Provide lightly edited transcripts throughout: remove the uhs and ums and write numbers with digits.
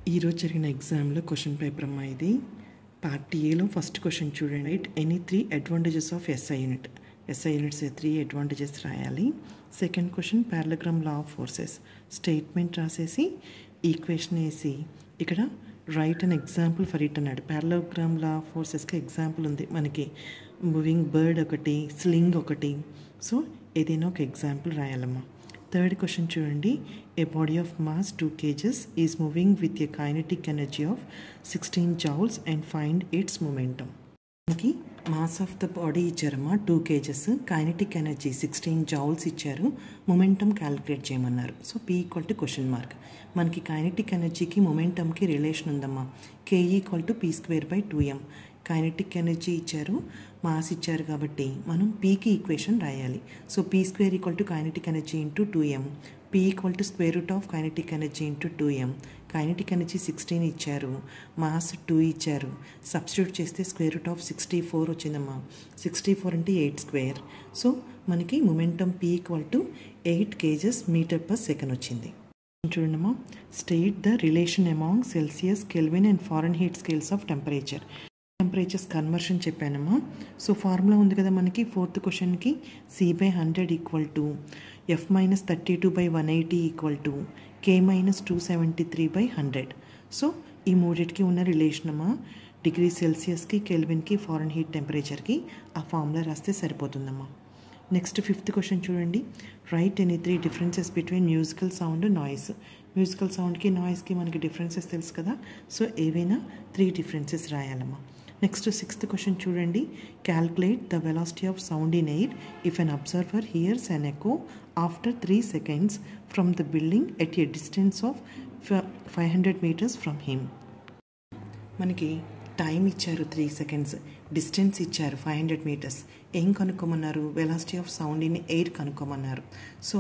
ఈరోజు జరిగిన ఎగ్జామ్లో క్వశ్చన్ పేపర్ అమ్మా ఇది. పార్ట్ ఏలో ఫస్ట్ క్వశ్చన్ చూడండి. Write any 3 advantages of SI unit. SI units 3 advantages రాయాలి. Second question parallelogram law of forces. Statement రాసేసి ఈక్వేషన్ వేసి ఇక్కడ write an example for it అన్నాడు. పారలోగ్రామ్ లా ఆఫ్ ఫోర్సెస్కి ఎగ్జాంపుల్ ఉంది మనకి. మూవింగ్ బర్డ్ ఒకటి, స్లింగ్ ఒకటి. సో ఏదైనా ఒక ఎగ్జాంపుల్ రాయాలమ్మా. థర్డ్ క్వశ్చన్ చూడండి. A body of mass 2 kgs is moving with a kinetic energy of 16 joules and find its momentum. మనకి మాస్ ఆఫ్ ద బాడీ ఇచ్చారమ్మా 2 kgs, కైనెటిక్ ఎనర్జీ 16 joules ఇచ్చారు, momentum calculate చేయమన్నారు. So P = question mark. మనకి kinetic ఎనర్జీకి మొమెంటమ్కి relation ఉందమ్మా. K = P²/2m. Kinetic energy ఇచ్చారు, mass ఇచ్చారు కాబట్టి మనం పీకి ఈక్వేషన్ రాయాలి. So P² = kinetic energy into 2m. P = kinetic energy into 2m. Kinetic energy 16 ఇచ్చారు, మాస్ 2 ఇచ్చారు. సబ్స్టిట్యూట్ చేస్తే √64 వచ్చిందమ్మా. 64 అంటే 8². సో మనకి మొమెంటమ్ P = 8 kgs/s వచ్చింది. చూడండమ్మా. State the relation among Celsius, Kelvin and Fahrenheit scales of temperature. Temperatures conversion చెప్పానమ్మా. So formula ఉంది కదా మనకి. ఫోర్త్ క్వశ్చన్కి C/100 = F - 32/180 = K - 273/100. సో ఈ మూడింటికి ఉన్న రిలేషన్ అమ్మా. డిగ్రీ సెల్సియస్కి, కెల్విన్కి, ఫారెన్హీట్ టెంపరేచర్కి ఆ ఫార్ములా రాస్తే సరిపోతుందమ్మా. నెక్స్ట్ ఫిఫ్త్ క్వశ్చన్ చూడండి. Write any 3 differences between musical sound, noise. Musical సౌండ్కి, నాయిస్కి మనకి డిఫరెన్సెస్ తెలుసు కదా. సో ఏవైనా 3 డిఫరెన్సెస్ రాయాలమ్మా. నెక్స్ట్ సిక్స్త్ క్వశ్చన్ చూడండి. Calculate the velocity of sound in air if an observer hears an echo after 3 seconds from the building at a distance of 500 meters from him. మనకి time ఇచ్చారు 3 seconds, distance ఇచ్చారు 500 meters. ఏం కనుక్కోమన్నారు? Velocity of sound in air కనుక్కోమన్నారు. So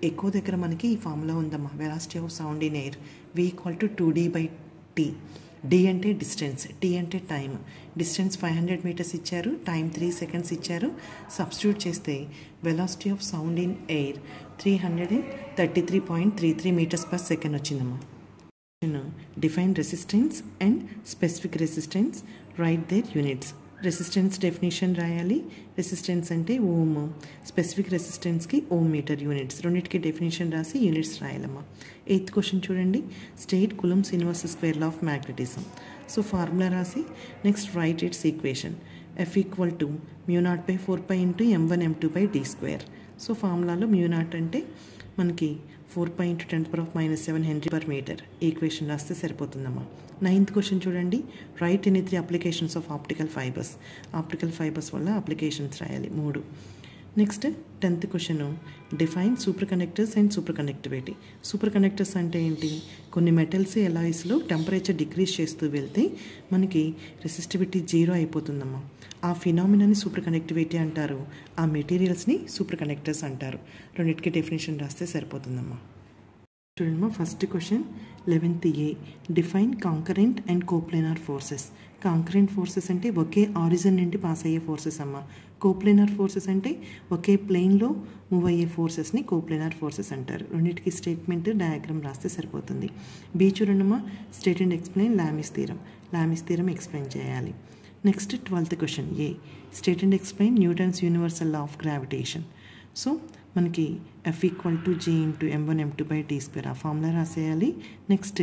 ఎక్కువ దగ్గర మనకి ఈ formula ఉందమ్మా. Velocity of sound in air V = 2D/T. D అంటే డిస్టెన్స్, T అంటే టైం. డిస్టెన్స్ 500 meters ఇచ్చారు, టైం 3 seconds ఇచ్చారు. సబ్స్టిట్యూట్ చేస్తే velocity of sound in air 333.33 meters/s వచ్చిందమ్మా. Define resistance and specific resistance. Write their units. Resistance definition రాయాలి. Resistance అంటే ohm, specific రెసిస్టెన్స్కి ohm meter units. రెండింటికి డెఫినేషన్ రాసి యూనిట్స్ రాయాలమ్మా. ఎయిత్ క్వశ్చన్ చూడండి. State Coulomb's inverse square law of magnetism. So formula రాసి next write its equation. F = μ0/4π × m1m2/d². సో ఫార్ములాలో μ0 అంటే మనకి 4π × 10⁻⁻⁷ Henry/meter. ఈక్వేషన్ రాస్తే సరిపోతుందమ్మా. నైన్త్ క్వశ్చన్ చూడండి. Write any 3 applications of optical fibres. Optical fibres వల్ల అప్లికేషన్స్ రాయాలి 3. Next 10th question. Define superconductors and superconductivity. Superconductors అంటే ఏంటి? కొన్ని మెటల్స్ ఎలాయిస్లో టెంపరేచర్ డిక్రీజ్ చేస్తూ వెళ్తే మనకి రెసిస్టివిటీ 0 అయిపోతుందమ్మా. ఆ ఫినామినాని సూపర్ కండక్టివిటీ అంటారు. ఆ మెటీరియల్స్ని సూపర్ కండక్టర్స్ అంటారు. రెండింటికి డెఫినేషన్ రాస్తే సరిపోతుందమ్మా. చూడండి. First question 11th A. Define concurrent and coplanar forces. Concurrent forces అంటే ఒకే ఆరిజిన్ నుండి పాస్ అయ్యే ఫోర్సెస్ అమ్మ. కోప్లేనార్ ఫోర్సెస్ అంటే ఒకే ప్లేన్లో మూవ్ అయ్యే ఫోర్సెస్ని కోప్లేనార్ ఫోర్సెస్ అంటారు. రెండింటికి స్టేట్మెంట్ డయాగ్రామ్ రాస్తే సరిపోతుంది. బి చూడండమ్మా. State and explain Lami's theorem. Lami's theorem explain చేయాలి. Next 12th question A. State and explain Newton's universal law of gravitation. So మనకి F = G × m1m2/d². ఆ ఫార్ములా రాసేయాలి. Next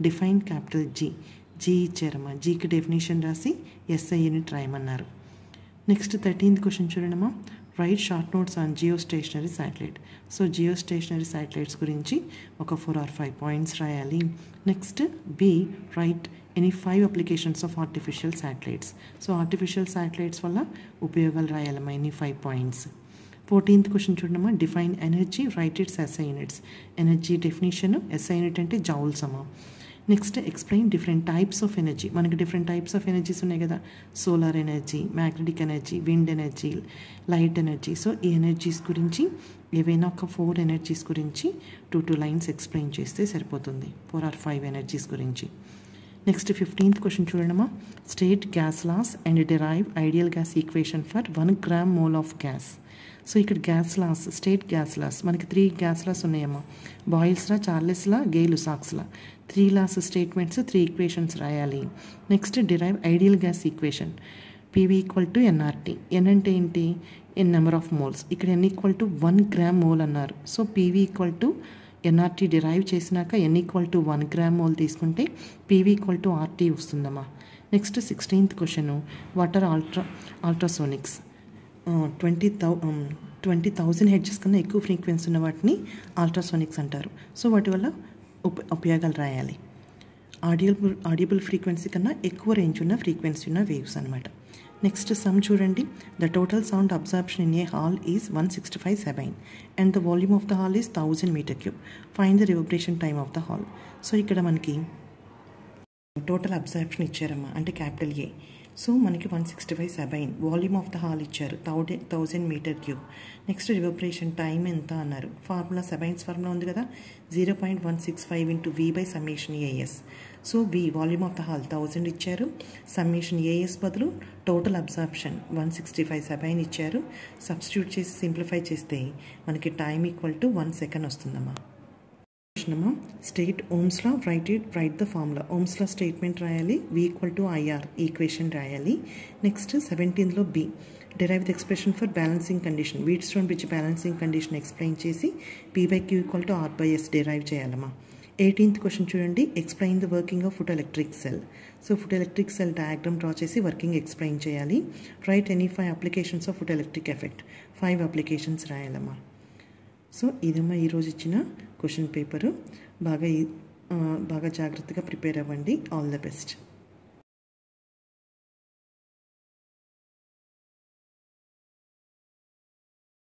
define capital G. G ఇచ్చారమ్మా. జీకి definition రాసి SI unit రాయమన్నారు. Next 13th question చూడమ్మా. Write short notes on geostationary satellite. So geostationary satellites గురించి ఒక 4 or 5 points రాయాలి. Next B. Write any 5 applications of artificial satellites. So artificial satellites వల్ల ఉపయోగాలు రాయాలమ్మా. Any 5 points. 14th క్వశ్చన్ చూడమ్మా. Define energy. Write its SI units. Energy definition SI unit అంటే joules అమ్మా. Next explain different types of energy. మనకి different types of energies ఉన్నాయి కదా. Solar energy, magnetic energy, wind energy, light energy. So ఈ energies గురించి ఏవైనా ఒక 4 energies గురించి 2 lines ఎక్స్ప్లెయిన్ చేస్తే సరిపోతుంది. 4 or 5 ఎనర్జీస్ గురించి. నెక్స్ట్ 15th క్వశ్చన్ చూడండమ్మా. State gas laws and derive ideal gas equation for 1 gram mole of gas. So ఇక్కడ gas laws, state gas laws, మనకి 3 గ్యాస్ లాస్ ఉన్నాయమ్మా. బాయిల్స్లా, చార్లెస్లా, గేలు సాక్స్లా 3 laws statements, 3 equations రాయాలి. Next derive ideal gas equation. PV equal to NRT. N అంటే ఏంటి? N number of moles. ఇక్కడ N equal to 1 gram mole అన్నారు. So PV equal to NRT derive చేసినాక N equal to 1 gram mole తీసుకుంటే PV equal to RT వస్తుందమ్మా. Next 16th question. What are ultrasonics? 20,000 hertz కన్నా ఎక్కువ frequency ఉన్న వాటిని ultrasonics అంటారు. సో వాటి వల్ల ఉపయోగాలు రాయాలి. ఆడియబుల్ ఫ్రీక్వెన్సీ కన్నా ఎక్కువ రేంజ్ ఉన్న ఫ్రీక్వెన్సీ ఉన్న వేవ్స్ అనమాట. నెక్స్ట్ సమ్ చూడండి. The total sound absorption in a hall is 165 and the volume of the hall is 1000 m3. Find the reverberation time of the hall. So ఇక్కడ మనకి total absorption ఇచ్చారమ్మా, అంటే capital ఏ. So మనకి 165 volume of the hall ఇచ్చారు 1000 m3. Next reverberation time ఎంత అన్నారు. Formula సెబైన్స్ formula ఉంది కదా, 0.165 × V/σAS. So V volume of the hall 1000 ఇచ్చారు, సమ్మేషన్ AS బదులు టోటల్ అబ్జార్ప్షన్ 165 ఇచ్చారు. సబ్స్టిట్యూట్ చేసి సింప్లిఫై చేస్తే మనకి టైం ఈక్వల్ టు 1 second వస్తుందమ్మా. State Ohm's law, write the formula. Ohm's law statement రాయాలి, V equal to IR equation రాయాలి. Next 17th B derive the expression for balancing condition. Wheatstone bridge balancing condition explain చేసి P/Q equal to R/S derive చేయాలమ్మా. 18th question చూడండి. Explain the working of photo electric cell. So photo electric cell diagram draw చేసి working explain చేయాలి. Write any 5 applications of photo electric effect. 5 applications రాయాలమ్మా. So ఇదమ్మా ఈరోజు ఇచ్చిన question paper. బాగా జాగ్రత్తగా ప్రిపేర్ అవ్వండి. All the best.